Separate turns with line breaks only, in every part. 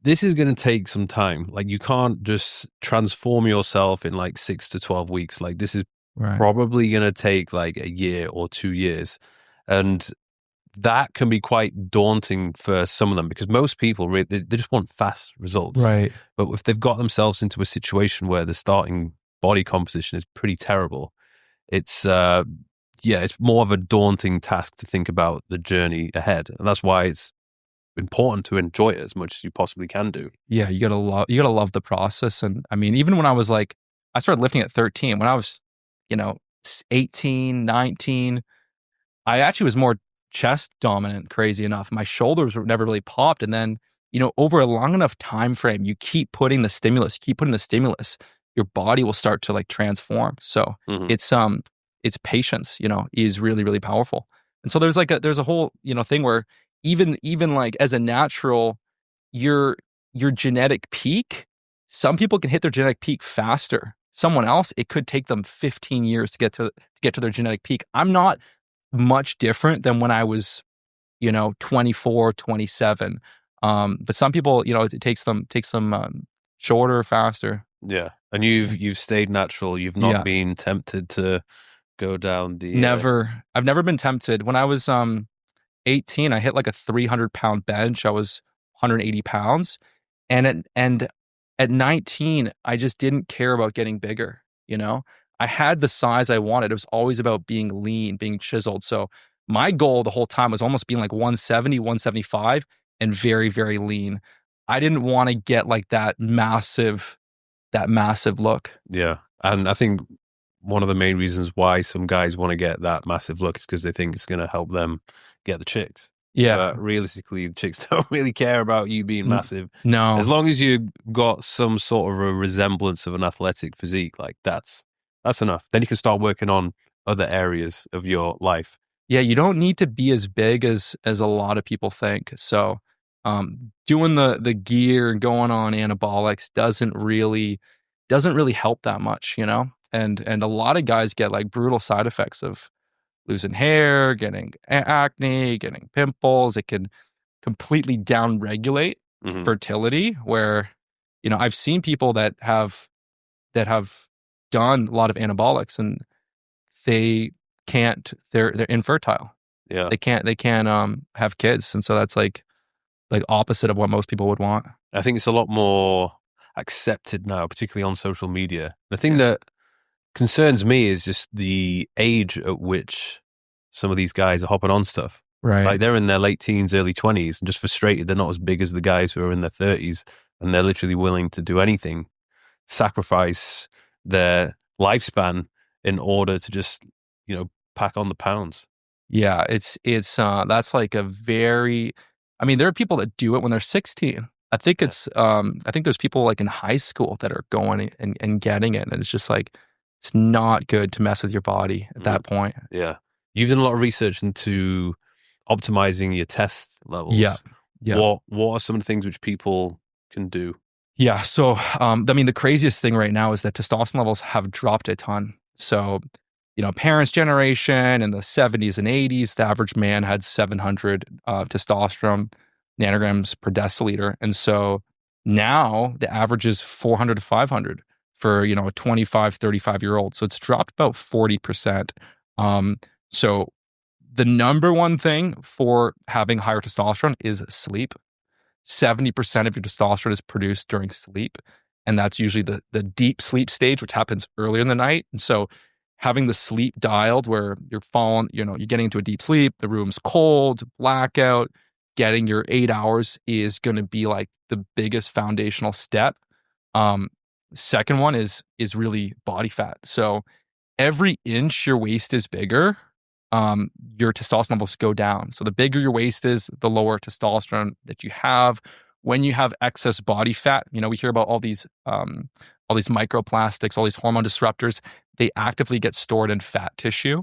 this is going to take some time. Like, you can't just transform yourself in like 6 to 12 weeks. Like, this is
Right.
probably going to take like a year or 2 years. And that can be quite daunting for some of them, because most people really, they just want fast results.
Right.
But if they've got themselves into a situation where the starting body composition is pretty terrible, it's it's more of a daunting task to think about the journey ahead. And that's why it's important to enjoy it as much as you possibly can do.
Yeah, you gotta love the process. And I mean, even when I was like, I started lifting at 13. When I was, you know, 18, 19, I actually was more chest dominant, crazy enough. My shoulders were never really popped. And then, over a long enough time frame, you keep putting the stimulus, your body will start to like transform. So
Mhm.
it's patience, is really, really powerful. And so there's a whole, thing where even like as a natural, your genetic peak, some people can hit their genetic peak faster. Someone else, it could take them 15 years to get to their genetic peak. I'm not much different than when I was, 24, 27. But some people, it takes them shorter, faster.
Yeah. And you've stayed natural. You've not
Yeah.
been tempted to go down the
Never. I've never been tempted. When I was 18, I hit like a 300-pound bench. I was 180 pounds. And at 19, I just didn't care about getting bigger, I had the size I wanted. It was always about being lean, being chiseled. So my goal the whole time was almost being like 170, 175 and very, very lean. I didn't want to get like that massive look.
Yeah. And I think one of the main reasons why some guys want to get that massive look is because they think it's going to help them get the chicks.
Yeah.
But realistically, the chicks don't really care about you being massive.
No.
As long as you got some sort of a resemblance of an athletic physique, like that's enough. Then you can start working on other areas of your life.
Yeah, you don't need to be as big as a lot of people think. So, doing the gear and going on anabolics doesn't really help that much, And a lot of guys get like brutal side effects of losing hair, getting acne, getting pimples. It can completely downregulate
Mhm.
fertility. Where, I've seen people that have done a lot of anabolics and they can't. They're infertile.
Yeah.
They can't have kids, and so that's like opposite of what most people would want.
I think it's a lot more accepted now, particularly on social media. The thing that concerns me is just the age at which some of these guys are hopping on stuff.
Right.
Like, they're in their late teens, early 20s, and just frustrated they're not as big as the guys who are in their 30s, and they're literally willing to do anything, sacrifice their lifespan in order to just, pack on the pounds.
Yeah, it's that's like a very, I mean, there are people that do it when they're 16. I think there's people like in high school that are going and getting it. And it's just like, it's not good to mess with your body at that point.
Yeah. You've done a lot of research into optimizing your test levels.
Yeah. Yeah.
What are some of the things which people can do?
Yeah. So, I mean, the craziest thing right now is that testosterone levels have dropped a ton. So, parents' generation in the 70s and 80s, the average man had 700 testosterone nanograms per deciliter. And so now the average is 400 to 500 for, a 25, 35-year-old. So it's dropped about 40%. So the number one thing for having higher testosterone is sleep. 70% of your testosterone is produced during sleep. And that's usually the deep sleep stage, which happens earlier in the night. And so having the sleep dialed where you're you're getting into a deep sleep, the room's cold, blackout, getting your 8 hours is going to be like the biggest foundational step. Second one is really body fat. So every inch your waist is bigger, your testosterone levels go down. So the bigger your waist is, the lower testosterone that you have. When you have excess body fat, we hear about all these microplastics, all these hormone disruptors. They actively get stored in fat tissue.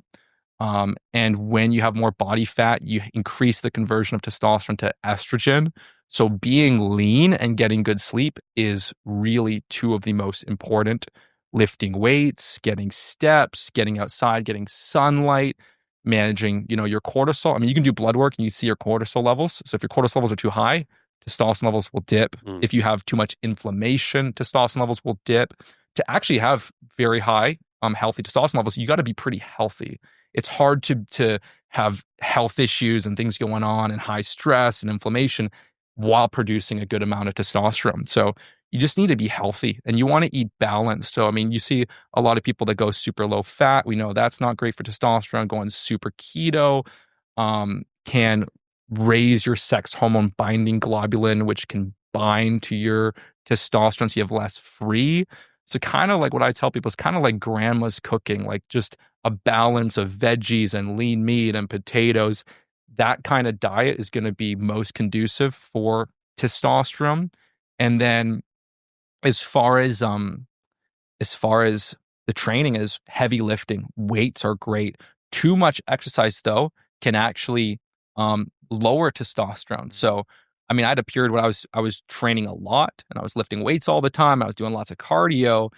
And when you have more body fat, you increase the conversion of testosterone to estrogen. So being lean and getting good sleep is really two of the most important. Lifting weights, getting steps, getting outside, getting sunlight, managing, your cortisol. I mean, you can do blood work and you see your cortisol levels. So if your cortisol levels are too high, testosterone levels will dip.
Mm.
If you have too much inflammation, testosterone levels will dip. To actually have very high, healthy testosterone levels, you got to be pretty healthy. It's hard to have health issues and things going on and high stress and inflammation while producing a good amount of testosterone. So you just need to be healthy and you want to eat balanced. So, I mean, you see a lot of people that go super low fat. We know that's not great for testosterone. Going super keto can raise your sex hormone binding globulin, which can bind to your testosterone so you have less free. So kind of like what I tell people is kind of like grandma's cooking, like just a balance of veggies and lean meat and potatoes. That kind of diet is going to be most conducive for testosterone. And then as far as the training is heavy lifting, weights are great. Too much exercise though can actually lower testosterone. So I mean, I had a period where I was training a lot and I was lifting weights all the time. I was doing lots of cardio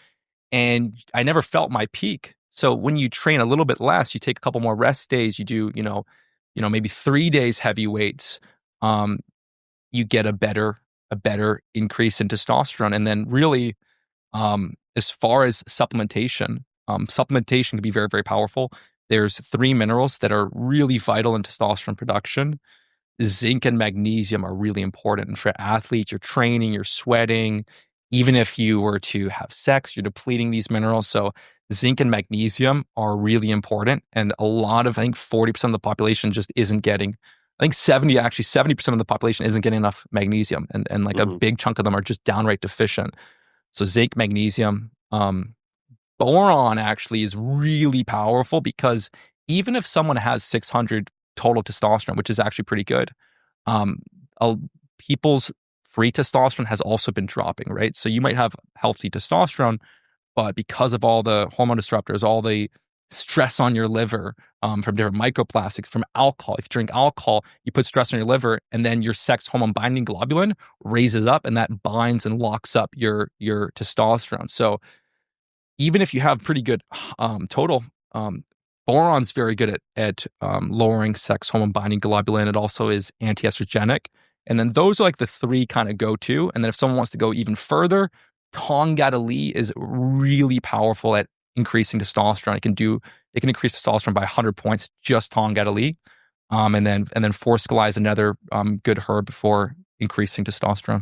and I never felt my peak. So when you train a little bit less, you take a couple more rest days, you do, maybe 3 days heavy weights, you get a better increase in testosterone. And then really, as far as supplementation can be very, very powerful. There's 3 minerals that are really vital in testosterone production. Zinc and magnesium are really important. And for athletes, you're training, you're sweating. Even if you were to have sex, you're depleting these minerals. So zinc and magnesium are really important. And I think 40% of the population just isn't getting, I think 70% of the population isn't getting enough magnesium. And like a big chunk of them are just downright deficient. So zinc, magnesium, boron actually is really powerful because even if someone has 600 total testosterone, which is actually pretty good, people's free testosterone has also been dropping, right? So you might have healthy testosterone, but because of all the hormone disruptors, all the stress on your liver from different microplastics, from alcohol. If you drink alcohol, you put stress on your liver, and then your sex hormone binding globulin raises up, and that binds and locks up your testosterone. So even if you have pretty good total, boron's very good at lowering sex hormone binding globulin. It also is antiestrogenic. And then those are like the 3 kind of go-to. And then if someone wants to go even further, Tongkat is really powerful at increasing testosterone. It can increase testosterone by 100 points, just Tongkat. And then Forskolai is another good herb for increasing testosterone.